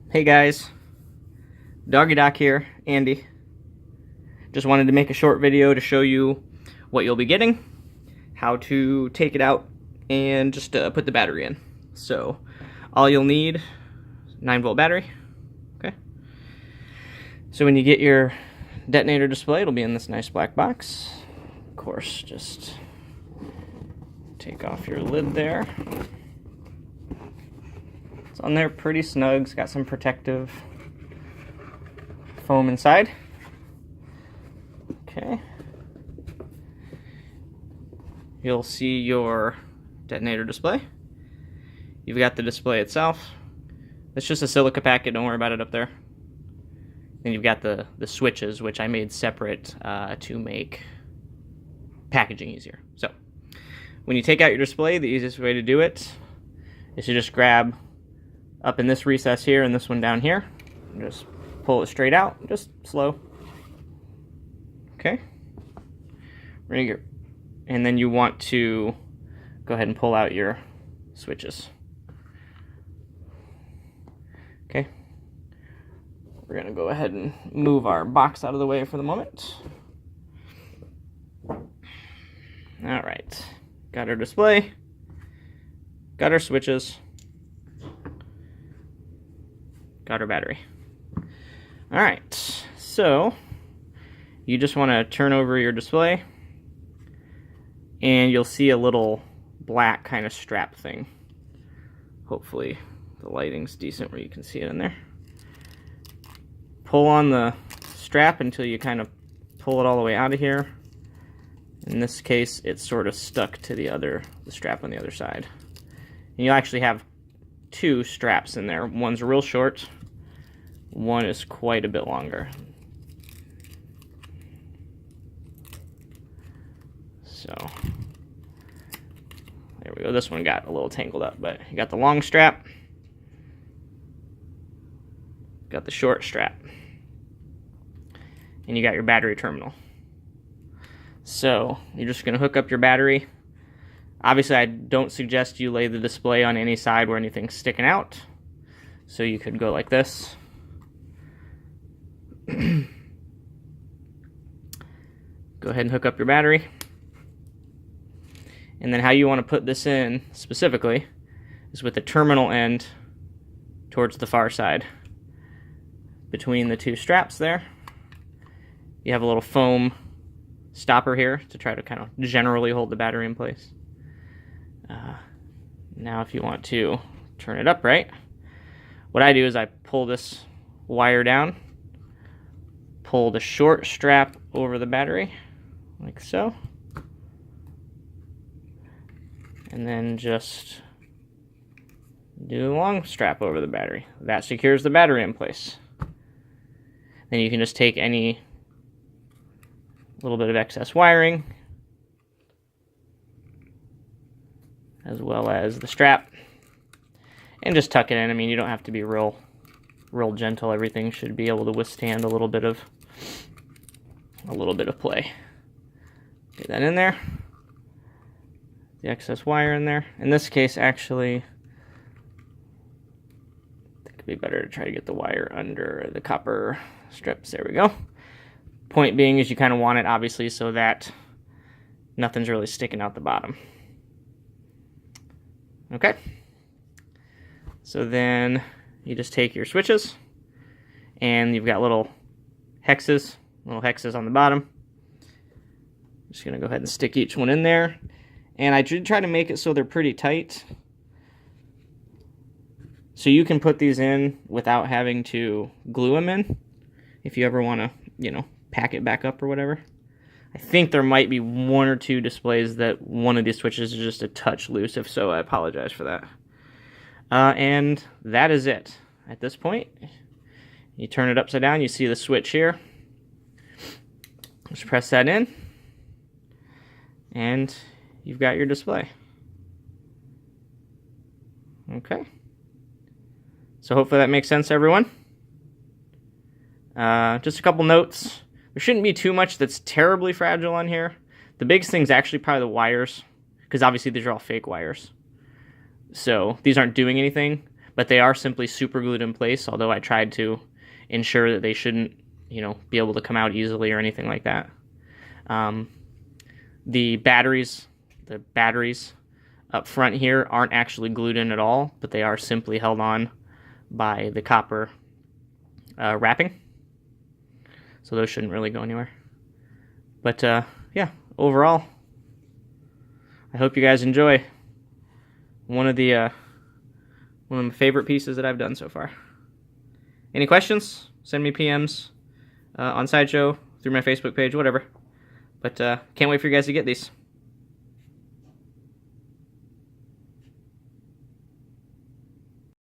Hey guys, Doggy Doc here, Andy. Just wanted to make a short video to show you what you'll be getting, how to take it out, and just put the battery in. So, all you'll need, 9-volt battery, okay? So when you get your detonator display, it'll be in this nice black box. Of course, just take off your lid there. It's on there pretty snug. It's got some protective foam inside. Okay. You'll see your detonator display. You've got the display itself. It's just a silica packet, don't worry about it up there. Then you've got the switches, which I made separate to make packaging easier. So, when you take out your display, the easiest way to do it is to just grab up in this recess here and this one down here. And just pull it straight out, just slow. Okay. And then you want to go ahead and pull out your switches. Okay. We're going to go ahead and move our box out of the way for the moment. Alright. Got our display. Got our switches. Got our battery. Alright, so you just want to turn over your display and you'll see a little black kind of strap thing. Hopefully the lighting's decent where you can see it in there. Pull on the strap until you kind of pull it all the way out of here. In this case, it's sort of stuck to the strap on the other side. And you'll actually have two straps in there. One's real short, one is quite a bit longer. So, there we go. This one got a little tangled up, but you got the long strap, got the short strap, and you got your battery terminal. So, you're just going to hook up your battery. Obviously, I don't suggest you lay the display on any side where anything's sticking out. So you could go like this. Go ahead and hook up your battery. And then how you want to put this in specifically is with the terminal end towards the far side. Between the two straps there, you have a little foam stopper here to try to kind of generally hold the battery in place. Now if you want to turn it upright, what I do is I pull this wire down, pull the short strap over the battery, like so, and then just do the long strap over the battery. That secures the battery in place. Then you can just take any little bit of excess wiring, as well as the strap, and just tuck it in. I mean, you don't have to be real gentle. Everything should be able to withstand a little bit of play. Get that in there. The excess wire in there. In this case, actually, I think it'd be better to try to get the wire under the copper strips. There we go. Point being is you kind of want it, obviously, so that nothing's really sticking out the bottom. Okay. So then you just take your switches, and you've got little hexes on the bottom. Just gonna go ahead and stick each one in there. And I did try to make it so they're pretty tight. So you can put these in without having to glue them in, if you ever want to, pack it back up or whatever. I think there might be one or two displays that one of these switches is just a touch loose. If so, I apologize for that. And that is it. At this point, you turn it upside down, you see the switch here. Just press that in, and you've got your display. Okay. So hopefully that makes sense to everyone. Just a couple notes. There shouldn't be too much that's terribly fragile on here. The biggest thing is actually probably the wires, because obviously these are all fake wires. So these aren't doing anything, but they are simply super glued in place, although I tried to ensure that they shouldn't, be able to come out easily or anything like that. The batteries up front here aren't actually glued in at all, but they are simply held on by the copper wrapping. So those shouldn't really go anywhere. But yeah, overall, I hope you guys enjoy one of my favorite pieces that I've done so far. Any questions? Send me PMs on Sideshow, through my Facebook page, whatever. But can't wait for you guys to get these.